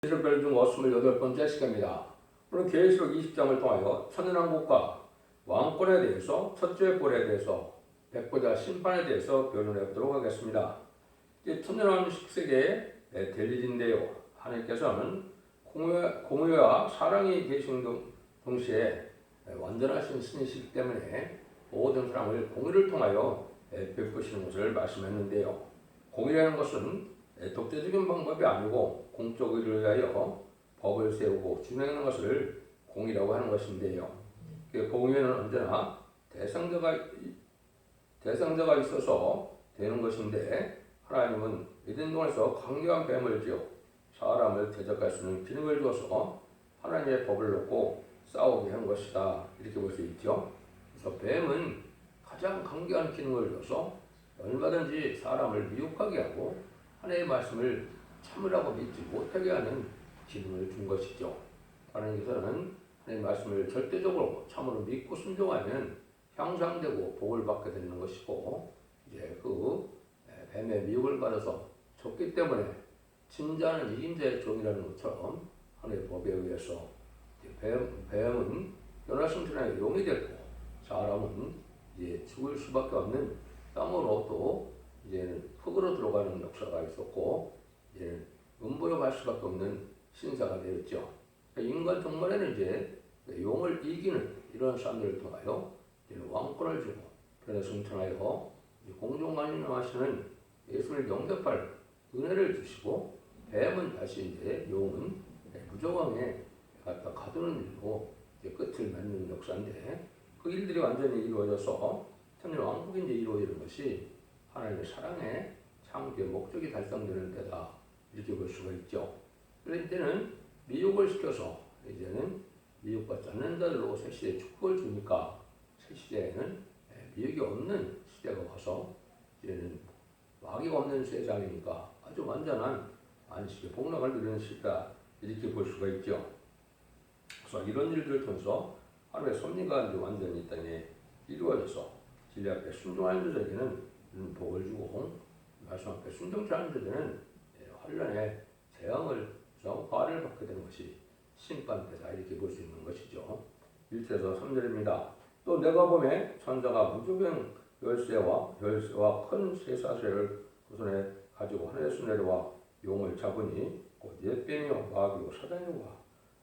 계시록별 중 28번째 시간입니다. 오늘 계시록 20장을 통하여 천연왕국과 왕권에 대해서, 첫째 볼에 대해서, 백보자 심판에 대해서 변론해 보도록 하겠습니다. 이제 천연왕국 세계의 대리인데요. 하나님께서는 공의와 사랑이 계신 동시에 완전하신 신이시기 때문에 모든 사람을 공의를 통하여 베푸시는 것을 말씀했는데요. 공의라는 것은 독재적인 방법이 아니고 공적 의를 위하여 법을 세우고 준행하는 것을 공의라고 하는 것인데요. 공의는 언제나 대상자가 있어서 되는 것인데, 하나님은 에덴 동에서 강력한 뱀을 지어 사람을 대적할 수 있는 기능을 주어서 하나님의 법을 놓고 싸우게 한 것이다, 이렇게 볼 수 있죠. 그래서 뱀은 가장 강력한 기능을 주어서 얼마든지 사람을 미혹하게 하고 하나님의 말씀을 참으라고 믿지 못하게 하는 기능을 준 것이죠. 하나님께서는 하나님의 말씀을 절대적으로 참으로 믿고 순종하면 향상되고 복을 받게 되는 것이고, 이제 그 뱀의 미혹을 받아서 졌기 때문에 진자는 이긴자의 종이라는 것처럼 하나님의 법에 의해서 뱀은 연화승천의 용이 됐고, 사람은 이제 죽을 수밖에 없는 땅으로 또 이제는 흙으로 들어가는 역사가 있었고, 이제는 음부로 갈 수밖에 없는 신사가 되었죠. 인간 종말에는 이제 용을 이기는 이런 사람들을 통하여 왕권을 주고 변에 승천하여 공중관리하시는 예수를 영접할 은혜를 주시고, 뱀은 다시 이제 용은 무저강에 갖다 가두는 일로 이제 끝을 맺는 역사인데, 그 일들이 완전히 이루어져서 천년 왕국이 이제 이루어지는 것이 하나님의 사랑의 창조의 목적이 달성되는 때다, 이렇게 볼 수가 있죠. 그럴 때는 미혹을 시켜서 이제는 미혹받지 않는 자들로 새 시대에 축복을 주니까, 새 시대에는 미혹이 없는 시대가 와서 이제는 마귀가 없는 세상이니까 아주 완전한 안식의 복락을 누리는 시대다, 이렇게 볼 수가 있죠. 그래서 이런 일들을 통해서 하나님의 섭리가 이제 완전히 이 땅에 이루어져서 진리 앞에 순종하는 자들에게는 복을 주고, 말씀 앞에 순종치 않는 자들은 환란의 재앙을 화를 받게 되는 것이 심판때다, 이렇게 볼 수 있는 것이죠. 1절에서 3절입니다. 또 내가 보매 천사가 무저갱 열쇠와 큰 쇠사슬을 그 손에 가지고 하늘에서 내려와 용을 잡으니 곧 옛뱀이요 마귀요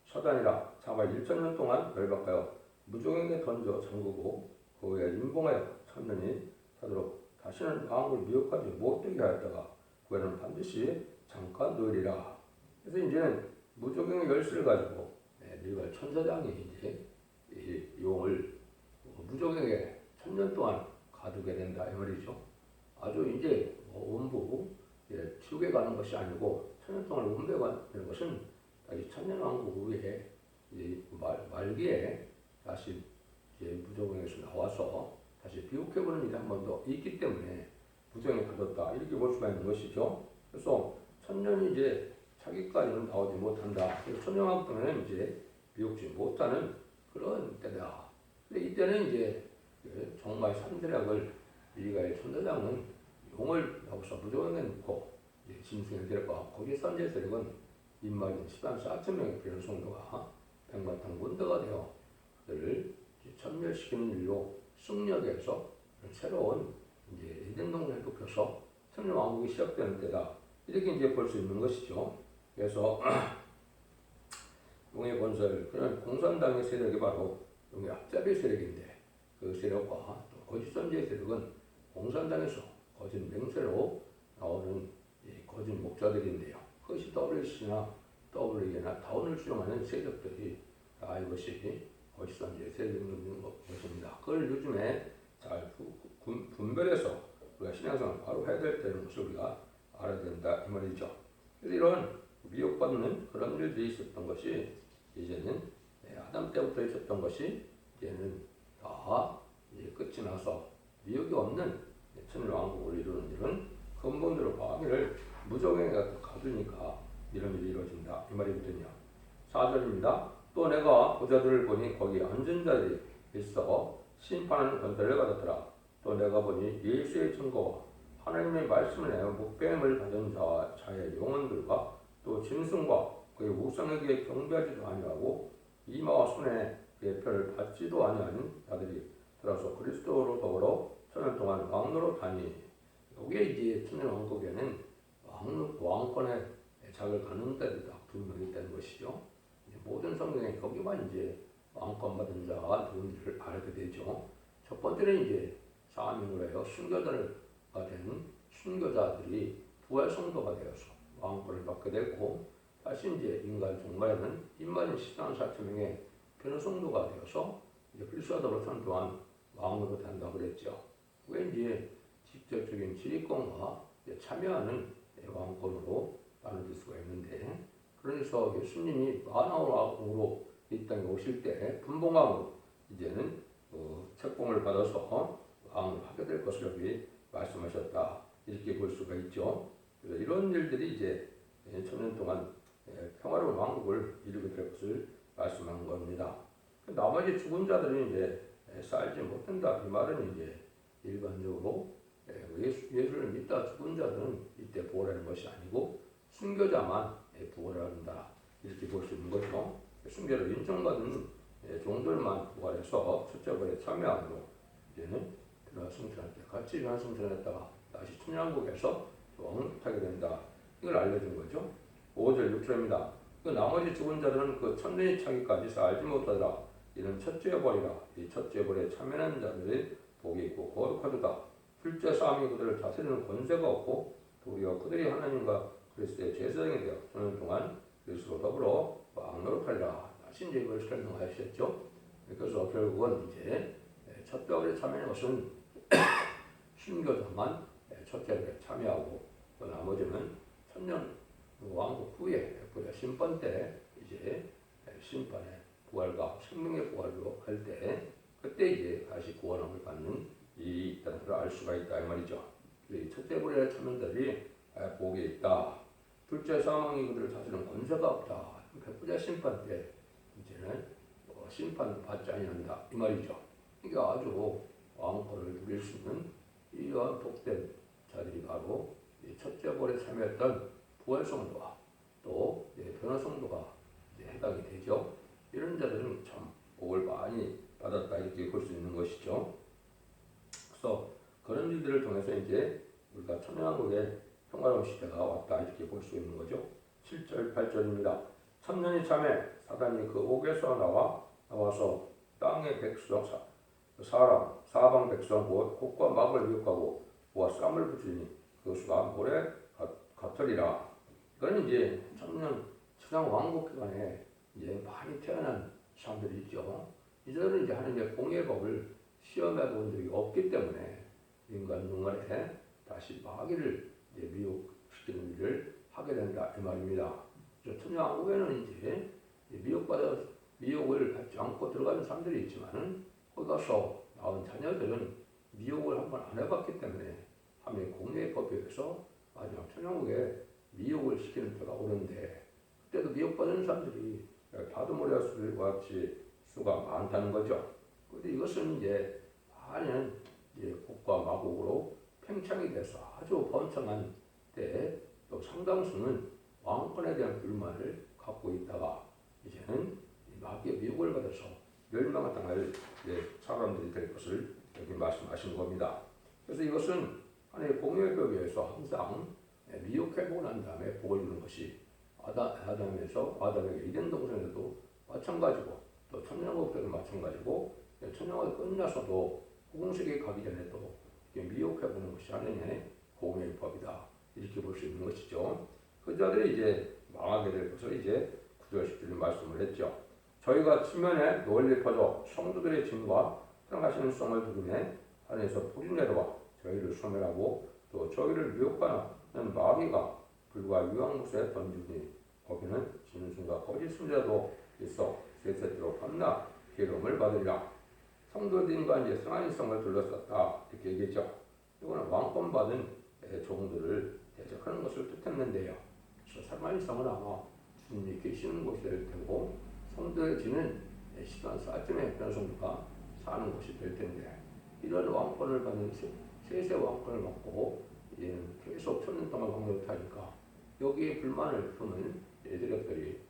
사단이라 잡아 1000년 동안 열박하여 무저갱에 던져 잠그고 그에 임봉하여 천년이 타도록 다시는 왕을 미혹하지 못되게 하였다가 그에는 반드시 잠깐 놓으리라. 그래서 이제는 무저갱의 열쇠를 가지고 밀갈 천사장이 이제 이 용을 무저갱에 1000년 동안 가두게 된다, 이 말이죠. 아주 이제 원부 지옥에 가는 것이 아니고 1000년 동안 원부에 가는 것은 다시 천년 왕국 후에 말기에 다시 이제 무저갱에서 나와서 다시 비옥해보는 일이 한 번 더 있기 때문에 무저갱에 가뒀다, 이렇게 볼 수가 있는 것이죠. 그래서 천년이 이제 자기까지는 나오지 못한다. 그래서 천년왕국은 이제 비옥지 못하는 그런 때다. 근데 이때는 이제 정말 삼대락을 미가엘 천사장은 용을 나오서 무저갱에 놓고 짐승을 데려가 거기 선제 세력은 입맞은 14만 4천명의 비련 성도가 백마탄 군대가 되어 그들을 천멸시키는 일로 승려해서 새로운 이제 에덴 동산을 좁혀서 천년 왕국이 시작되는 때다, 이렇게 이제 볼 수 있는 것이죠. 그래서 용의 건설, 그런 공산당의 세력이 바로 용의 앞잡이 세력인데, 그 세력과 또 거짓 선지의 세력은 공산당에서 거짓 맹세로 나오는 거짓 목자들인데요. 그것이 WC나 WE나 다운을 수용하는 세력들이 다 이것이 거짓 선지의 세력인 것입니다. 그걸 요즘에 잘 분별해서 우리가 신앙생활을 바로 해야 될 때는 것을 우리가 알아야 된다, 이 말이죠. 그래서 이런 미혹받는 그런 일들이 있었던 것이 이제는 아담 때부터 있었던 것이 이제는 다 이제 끝이 나서 미혹이 없는 천년왕국을 이루는 일은 근본적으로 마귀를 무저갱에 가두니까 이런 일이 이루어진다, 이 말이거든요. 4절입니다. 또 내가 보좌들을 보니 거기 앉은 자들이 있어 심판하는 권세를 받았더라. 또 내가 보니 예수의 증거와 하나님의 말씀을 내어 목뱀을 받은 자의 영혼들과 또 짐승과 그의 우상에게 경배하지도 아니하고 이마와 손에 그의 표를 받지도 아니하는 자들이 들어서 그리스도로 더불어 천년 동안 왕노로 다니. 여기에 이제 천년 왕국에는 왕권의 작을 가는 자들이 딱 두 명이 있다는 것이죠. 모든 성경에 거기만 이제 왕권 받은 자가 누군지를 알게 되죠. 첫 번째는 이제 사명을 해요. 순교자가 된 순교자들이 부활 성도가 되어서 왕권을 받게 되고, 다시 이제 인간 종말에는 인만인 14,4천명의 변호 성도가 되어서 이제 그리스도와 더불어 천년 동안 왕으로 된다고 그랬죠. 그게 이제 직접적인 지휘권과 참여하는 왕권으로 나눠질 수가 있는데, 그래서 예수님이 만왕으로 이 땅에 오실 때 분봉왕으로 이제는 책봉을 받아서 왕을 하게 될 것을 여기 말씀하셨다, 이렇게 볼 수가 있죠. 이런 일들이 이제 천년 동안 평화로운 왕국을 이루게 될 것을 말씀한 겁니다. 나머지 죽은 자들은 이제 살지 못한다, 이 말은 이제 일반적으로 예수를 믿다 죽은 자들은 이때 부활하는 것이 아니고 순교자만 부활한다, 이렇게 볼 수 있는 거죠. 순교를 인정받은 종들만 부활해서 첫째 부활에 참여하므로 이제는 변화 승천할 때 같이 변화 승천했다가 다시 천년왕국에서 왕을 하게 된다, 이걸 알려준 거죠. 5절 6절입니다. 그 나머지 죽은 자들은 그 천년이 차기까지 살지 못하더라. 이는 첫째 부활이라. 이 첫째 부활에 참여하는 자들의 복이 있고 거룩하도다. 둘째 싸움이 그들을 다스리는 권세가 없고 도리어 그들이 하나님과 그리스도의 제사장이 되어 천년 동안 그리스도로 더불어 왕노릇하리라. 다시 이제 이걸 설명하셨죠. 그래서 결국은 이제 첫 부활에 참여하는 것은 순교자만 첫째 부활에 참여하고, 그 나머지는 천년 왕국 후에 심판 때 이제 심판의 부활과 생명의 부활로 갈 때, 그때 이제 다시 구원함을 받는 이 있다는 걸 알 수가 있다, 이 말이죠. 첫째 부활에 참여자들이 복이 있다. 둘째 사망이 그들을 다스리는 권세가 없다. 백부자 심판 때 이제는 심판 받지 아니한다, 이 말이죠. 이게 아주 왕권을 누릴 수 있는 이러한 복된 자들이 바로 첫째 부활에 참여했던 부활 성도와 또 변화 성도가 해당이 되죠. 이런 자들은 참 복을 많이 받았다, 이렇게 볼 수 있는 것이죠. 그래서 그런 일들을 통해서 이제 우리가 천년왕국의 평화로운 시대가 왔다, 이렇게 볼 수 있는 거죠. 7절 8절입니다. 천년이 참에 사단이 그 옥에서 나와서 땅의 백성 사방 백성 곧 곡과 막을 미혹하고 그와 쌈을 붙이니 그 수가 모래 같으리라. 이건 이제 천년 왕국 기간에 이제 많이 태어난 사람들이 있죠. 이들은 이제 하나님의 공예법을 시험해 본 적이 없기 때문에 인간 영혼에 다시 마귀를 미혹시키는 일을 하게 된다, 이 말입니다. 천년 왕국에는 이제 미혹을 받지 않고 들어가는 사람들이 있지만은 거기 가서 나온 자녀들은 미혹을 한번 안 해봤기 때문에 하나님의 공예의 법에 의해서 마지막 천년왕국에 미혹을 시키는 때가 오는데, 그때도 미혹받는 사람들이 바드모리아스와 같이 수가 많다는 거죠. 그런데 이것은 이제 많은 곡과 마곡으로 팽창이 돼서 아주 번창한 때 또 상당수는 왕권에 대한 불만을 갖고 있다가 이제는 마귀의 미혹을 받아서 멸망을 당할 사람들이 될 것을 여기 말씀하신 겁니다. 그래서 이것은 하나님의 공의의 법에 의해서 항상 미혹해보고 난 다음에 복을 주는 것이 아담에게 이된 동생에도 마찬가지고 또 천년왕국 때도 마찬가지고 천년왕국이 끝나서도 후궁세계에 가기 전에도 미혹해보는 것이 하나님의 공의의 법이다, 이렇게 볼 수 있는 것이죠. 그 자들이 이제 망하게 될 것을 이제 9절 10절에 말씀을 했죠. 저희가 치면에 널리 퍼져 성도들의 짐과 사랑하시는 성을 두르매 하늘에서 불이 내려와 저희를 소멸하고 또 저희를 미혹하는 마귀가 불과 유황못에 던지니 거기는 진순과 거짓 순자도 있어 세세대로 밤낮 괴로움을 받으리라. 성도들과 이제 승하인 성을 둘러쌌다, 이렇게 얘기했죠. 이거는 왕권 받은 종들을 대적하는 것을 뜻했는데요. 그래서 승하인 성은 아마 주님이 계시는 곳이 될 테고 성도의 지는 14,400명의 변성도가 사는 곳이 될 텐데, 이런 왕권을 받는 세세 왕권을 받고 이제는 계속 천년 동안 왕노릇 하니까 여기에 불만을 품은 세력들이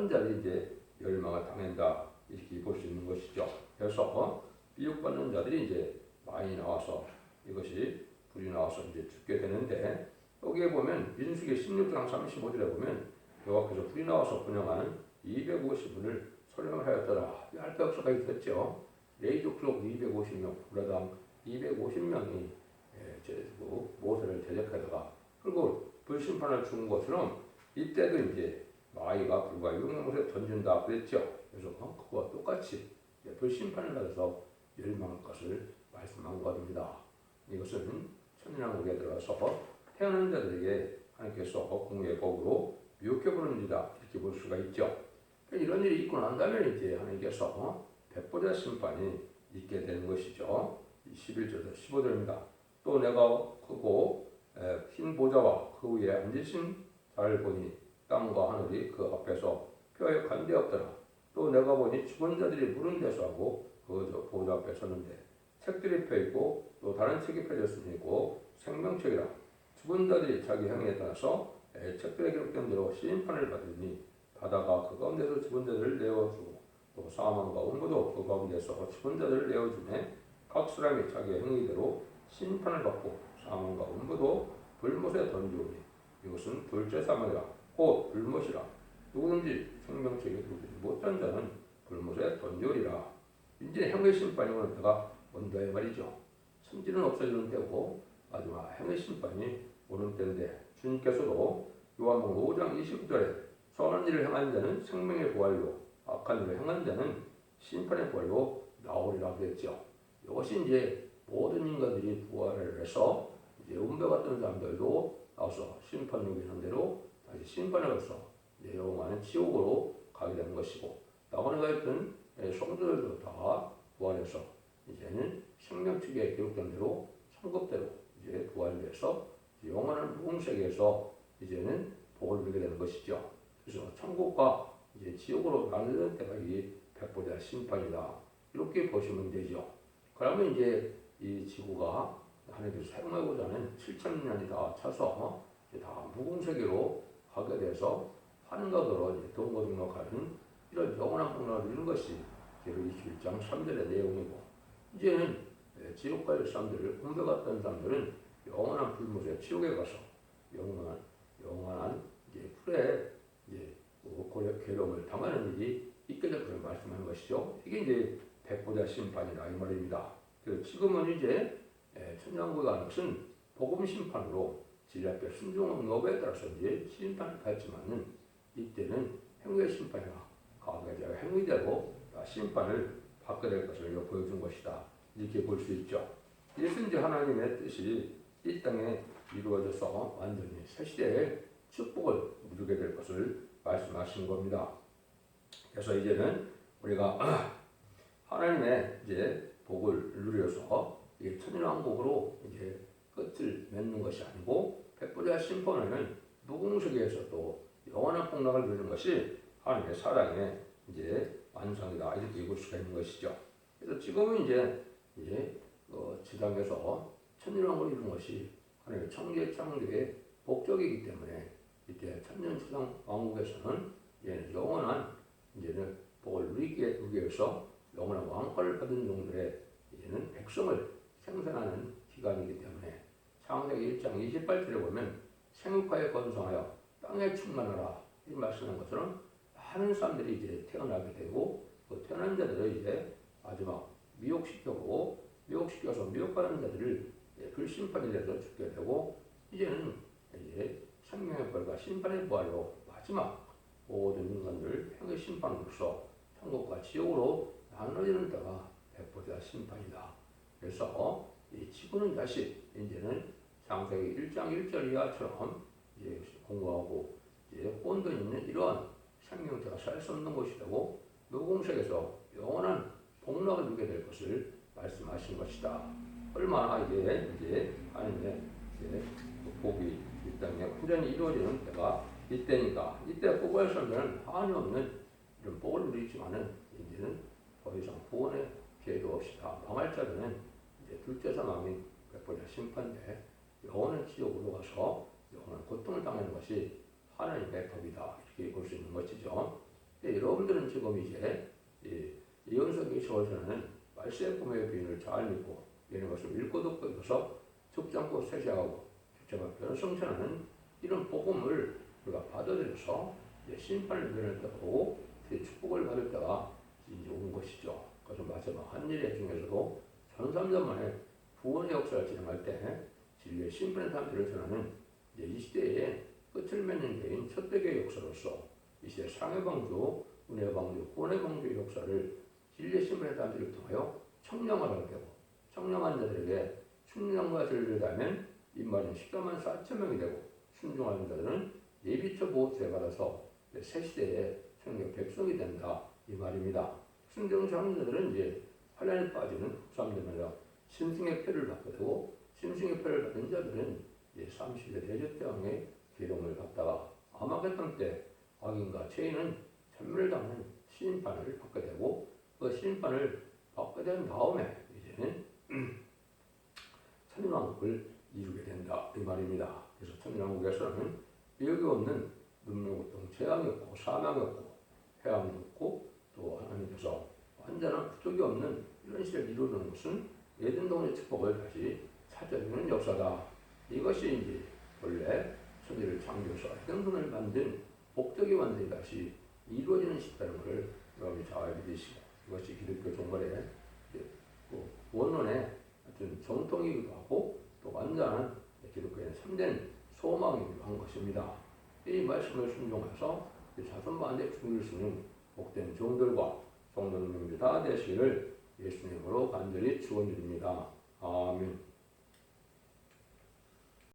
태어난 자들이 이제 멸망을 당한다 이렇게 볼 수 있는 것이죠. 그래서 미혹받는 자들이 이제 많이 나와서 이것이 불이 나와서 이제 죽게 되는데 여기에 보면 민수기 16장 35절에 보면 여호와께서 불이 나와서 분양한 250분을 소령을 하였더라. 할 데 없어가 있었죠. 레위 족속 250명, 불라당 250명이 모세를 대적하다가 그리고 불심판을 준 것처럼 이때도 이제 마이가 불과 6명을 던진다 그랬죠. 그래서 그와 똑같이 불심판을 받아서 멸망할 것을 말씀한 것입니다. 이것은 천년왕국에 들어가서 태어난 자들에게 하나님께서 공의의 법으로 미혹해 버립니다. 이렇게 볼 수가 있죠. 이런 일이 있고 난 다음에 이제 하나님께서 백보자 심판이 있게 되는 것이죠. 11절에서 15절입니다. 또 내가 크고 흰 보좌와 그 위에 앉으신 자를 보니 땅과 하늘이 그 앞에서 뼈에 관대없더라. 또 내가 보니 죽은 자들이 무른 데서 하고 그 보좌 앞에 섰는데 책들이 펴있고 또 다른 책이 펴졌으니 있고 생명책이라. 죽은 자들이 자기 행위에 따라서 책들에 기록된 대로 심판을 받으니 바다가 그 가운데서 죽은 자들을 내어주고 또 사망과 음부도 그 가운데서 죽은 자들을 내어주매 각 사람이 자기 행위대로 심판을 받고 사망과 음부도 불못에 던지오니 이것은 둘째 사망이라 곧 불못이라. 누구든지 생명책에 기록되지 못한 자는 불못에 던지오리라. 이제 행의 심판이 오는 때가 온다의 말이죠. 천지는 없어지는 때고 마지막 행의 심판이 오는 때인데 주님께서도 요한복음 5장 29절에 선한 일을 행한 자는 생명의 부활로 악한 일을 행한 자는 심판의 부활로 나오리라 그랬죠. 이것이 이제 모든 인간들이 부활을 해서 이제 음배 같은 사람들도 나와서 심판을 위한 대로 다시 심판을 가서 영원한 지옥으로 가게 되는 것이고 나머지가 있던 성도들도 다 부활해서 이제는 생명책에 기록된 대로 천국대로 이제 부활돼서 영원한 무궁세계에서 이제는 복을 누리게 되는 것이죠. 그래서 천국과 이제 지옥으로 나누는 때가 이 백보자 심판이다 이렇게 보시면 되죠. 그러면 이제 이 지구가 하나님께서 사용하고자 하는 7,000년이 다 차서 이제 다 무궁세계로 가게 돼서 하늘과도로 이제 동고동락하는 이런 영원한 복락을 누리는 것이 21장 3절의 내용이고 이제는 지옥 갈 사람들을 음배 같던 사람들은 영원한 불못에 지옥에 가서 영원한 이제 풀에 이제 괴로움을 당하는 일이 있게 될 것을 말씀하는 것이죠. 이게 이제 백보자 심판이라 이 말입니다. 그래서 지금은 이제 천년왕국에 가는 것은 복음 심판으로 진리 앞에 순종한 법에 따라서 이제 심판을 받지만은 이때는 행위의 심판이라 과거에 제가 행위대로 심판을 받게 될 것을 보여준 것이다. 이렇게 볼 수 있죠. 이것은 이제 하나님의 뜻이 이 땅에 이루어져서 완전히 새 시대의 축복을 누리게 될 것을 말씀하신 겁니다. 그래서 이제는 우리가 하나님의 이제 복을 누려서 이 천년왕국으로 이제 끝을 맺는 것이 아니고 백보자 심판에는 무궁세계에서 또 영원한 복락을 누리는 것이 하나님의 사랑의 이제 완성이다 이렇게 볼 수가 있는 것이죠. 그래서 지금은 이제 지상에서 천년왕국을 이루는 것이 하나님의 창조의 목적이기 때문에 이때 천년왕국에서는 이제는 영원한 이제는 복을 누리기 위해서 영원한 왕권을 받은 종들의 이제는 백성을 생산하는 기간이기 때문에 창세기 1장 28절에 보면 생육하여 건성하여 땅에 충만하라 이 말씀한 것처럼 많은 사람들이 이제 태어나게 되고 그 태어난 자들을 이제 마지막 미혹시켜서 미혹하는 자들을 불심판이 돼서 죽게 되고 이제는 이제 생명의 벌과 심판의 부활로 마지막 모든 인간들 행의 심판으로서 천국과 지옥으로 나눠지는 때가 백보자 심판이다. 그래서 이 지구는 다시 이제는 창세기 1장 1절 이하처럼 이제 공고하고 이제 혼돈 있는 이러한 생명체가 살 수 없는 것이 되고 무궁색에서 영원한 복락을 누리게 될 것을 말씀하신 것이다. 얼마나 이제 하나님의 복이 이 땅에 완전히 이루어지는 때가 이때니까 이때 복을 설명은 한이 없는 이런 복을 누리지만은 이제는 더 이상 구원의 기회도 없이 다 망할 자들은 이제 둘째 사망인 백보자 심판대 영원한 지옥으로 가서 영원한 고통을 당하는 것이 하나님의 법이다 이렇게 볼 수 있는 것이죠. 여러분들은 지금 이제 이혼성이 세워서는 말세 꿈의 비인을 잘 믿고 이런 것을 읽고 듣고 읽어서 죽지 않고 세시하고 주체가 변성천하는 이런 복음을 우리가 받아들여서 심판을 면할 때하고 축복을 받을 때가 이제 온 것이죠. 그래서 마지막 한 일의 중에서도 1300년 만에 구원의 역사를 진행할 때 진리의 심판의 사람들을 전하는 이 시대의 끝을 맺는 게인 첫 대의 역사로서 이 시대 상해 방주, 은혜 방주, 구원의 방주의 역사를 진리의 심판의 사람들을 통하여 청량하게 되고 청량한 자들에게 충량과 진리를 다하면 입말인 14만 4천 명이 되고 순종하는 자들은 예비처 보호죄 받아서 새 시대의 청력 백성이 된다 이 말입니다. 순종하는 자들은 이제 환란에 빠지는 사람들마다 심승의 표를 받게 되고 심승의 표를 받은 자들은 30대 대제태왕의 계룡을 받다가 아마겟돈 때 악인과 죄인은 전멸을 당하는 심판을 받게 되고 그 심판을 받게 된 다음에 이제는 천년왕국을 이루게 된다 이 말입니다. 그래서 천년왕국에서는 비역이 없는 눈물 고통, 재앙이 없고 사망이 없고 해함도 없고 또 하나님께서 완전한 부족이 없는 이런 시대를 이루는 것은 에덴동의 축복을 다시 찾아주는 역사다. 이것이 이제 원래 천지를 창조해서 에덴동을 만든 목적이 완전히 다시 이루어지는 시대라는 것을 여러분이 잘 믿으시고 이것이 기독교 종말의 원론의 어떤 정통이기도 하고 또 완전한 기독교의 참된 소망이기도 한 것입니다. 이 말씀을 순종해서 자손만대 죽을 수 있는 복된 종들과 종들의 명주 다 되시기를 예수님으로 간절히 축원드립니다. 아멘.